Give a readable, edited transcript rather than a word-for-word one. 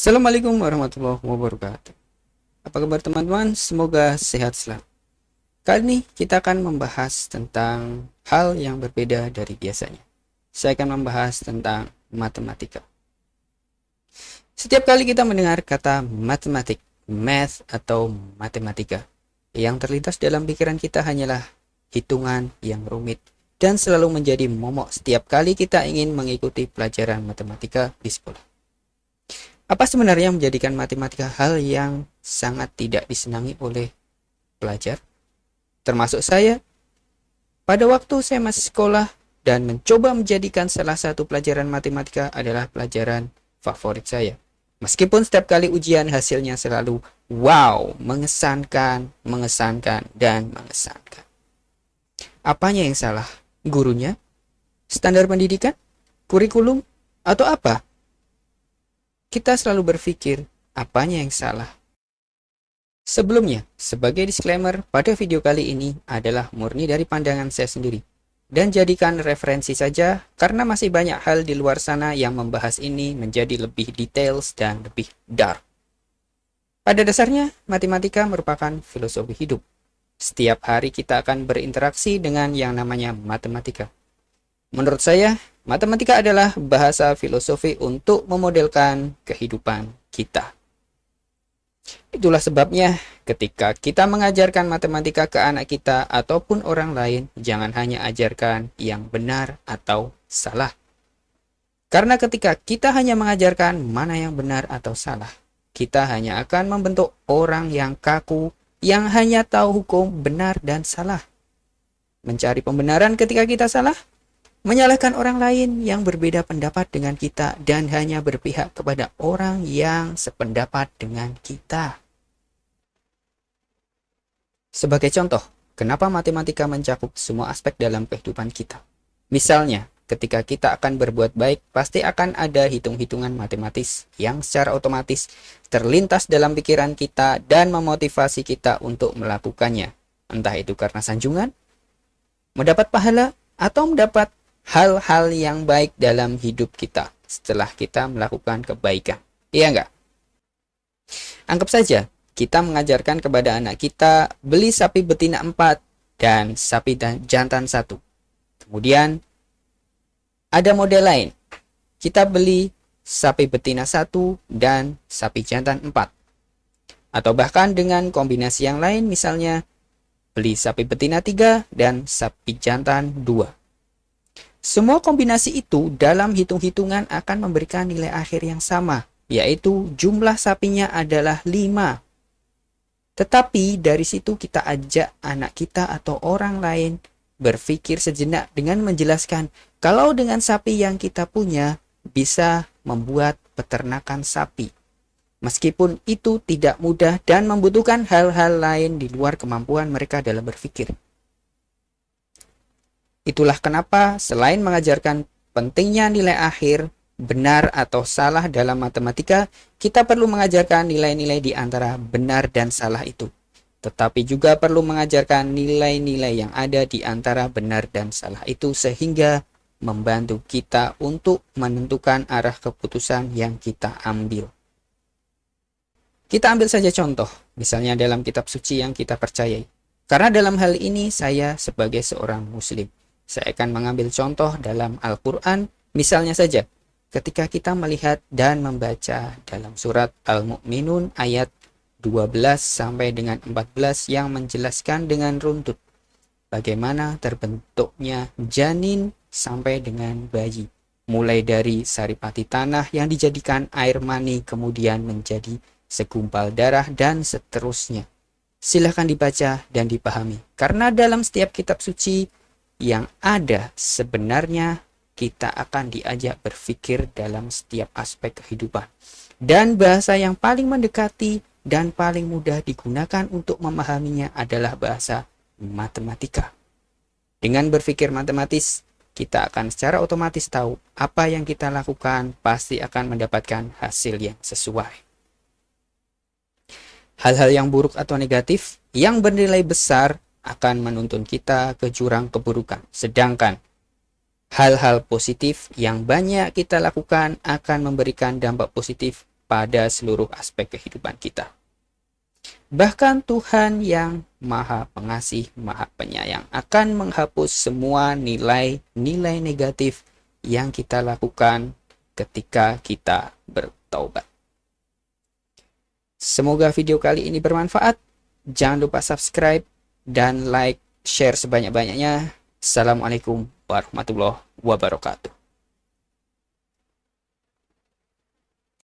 Assalamualaikum warahmatullahi wabarakatuh. Apa kabar teman-teman? Semoga sehat selalu. Kali ini kita akan membahas tentang hal yang berbeda dari biasanya. Saya akan membahas tentang matematika. Setiap kali kita mendengar kata matematik, math atau matematika, yang terlintas dalam pikiran kita hanyalah hitungan yang rumit dan selalu menjadi momok setiap kali kita ingin mengikuti pelajaran matematika di sekolah. Apa sebenarnya menjadikan matematika hal yang sangat tidak disenangi oleh pelajar? Termasuk saya, pada waktu saya masih sekolah dan mencoba menjadikan salah satu pelajaran matematika adalah pelajaran favorit saya. Meskipun setiap kali ujian hasilnya selalu wow, mengesankan, dan mengesankan. Apanya yang salah? Gurunya? Standar pendidikan? Kurikulum? Atau apa? Kita selalu berpikir, apanya yang salah? Sebelumnya, sebagai disclaimer, pada video kali ini adalah murni dari pandangan saya sendiri. Dan jadikan referensi saja, karena masih banyak hal di luar sana yang membahas ini menjadi lebih details dan lebih dark. Pada dasarnya, matematika merupakan filosofi hidup. Setiap hari kita akan berinteraksi dengan yang namanya matematika. Menurut saya, matematika adalah bahasa filosofi untuk memodelkan kehidupan kita. Itulah sebabnya ketika kita mengajarkan matematika ke anak kita ataupun orang lain, jangan hanya ajarkan yang benar atau salah. Karena ketika kita hanya mengajarkan mana yang benar atau salah, kita hanya akan membentuk orang yang kaku, yang hanya tahu hukum benar dan salah. Mencari pembenaran ketika kita salah, menyalahkan orang lain yang berbeda pendapat dengan kita dan hanya berpihak kepada orang yang sependapat dengan kita. Sebagai contoh, kenapa matematika mencakup semua aspek dalam kehidupan kita? Misalnya, ketika kita akan berbuat baik, pasti akan ada hitung-hitungan matematis yang secara otomatis terlintas dalam pikiran kita dan memotivasi kita untuk melakukannya. Entah itu karena sanjungan, mendapat pahala, atau mendapat hal-hal yang baik dalam hidup kita setelah kita melakukan kebaikan. Iya enggak? Anggap saja kita mengajarkan kepada anak kita beli sapi betina 4 dan sapi jantan 1. Kemudian ada model lain. Kita beli sapi betina 1 dan sapi jantan 4. Atau bahkan dengan kombinasi yang lain, misalnya beli sapi betina 3 dan sapi jantan 2. Semua kombinasi itu dalam hitung-hitungan akan memberikan nilai akhir yang sama, yaitu jumlah sapinya adalah 5. Tetapi dari situ kita ajak anak kita atau orang lain berpikir sejenak dengan menjelaskan kalau dengan sapi yang kita punya bisa membuat peternakan sapi. Meskipun itu tidak mudah dan membutuhkan hal-hal lain di luar kemampuan mereka dalam berpikir. Itulah kenapa selain mengajarkan pentingnya nilai akhir, benar atau salah dalam matematika, kita perlu mengajarkan nilai-nilai di antara benar dan salah itu. Tetapi juga perlu mengajarkan nilai-nilai yang ada di antara benar dan salah itu sehingga membantu kita untuk menentukan arah keputusan yang kita ambil. Kita ambil saja contoh, misalnya dalam kitab suci yang kita percayai. Karena dalam hal ini saya sebagai seorang muslim. Saya akan mengambil contoh dalam Al-Quran, misalnya saja ketika kita melihat dan membaca dalam surat Al-Mu'minun ayat 12 sampai dengan 14 yang menjelaskan dengan runtut bagaimana terbentuknya janin sampai dengan bayi. Mulai dari saripati tanah yang dijadikan air mani kemudian menjadi segumpal darah dan seterusnya. Silahkan dibaca dan dipahami. Karena dalam setiap kitab suci yang ada sebenarnya kita akan diajak berpikir dalam setiap aspek kehidupan. Dan bahasa yang paling mendekati dan paling mudah digunakan untuk memahaminya adalah bahasa matematika. Dengan berpikir matematis, kita akan secara otomatis tahu apa yang kita lakukan pasti akan mendapatkan hasil yang sesuai. Hal-hal yang buruk atau negatif yang bernilai besar akan menuntun kita ke jurang keburukan. Sedangkan hal-hal positif yang banyak kita lakukan akan memberikan dampak positif pada seluruh aspek kehidupan kita. Bahkan Tuhan yang Maha Pengasih, Maha Penyayang akan menghapus semua nilai-nilai negatif yang kita lakukan ketika kita bertaubat. Semoga video kali ini bermanfaat. Jangan lupa subscribe dan like, share sebanyak-banyaknya. Assalamualaikum warahmatullahi wabarakatuh.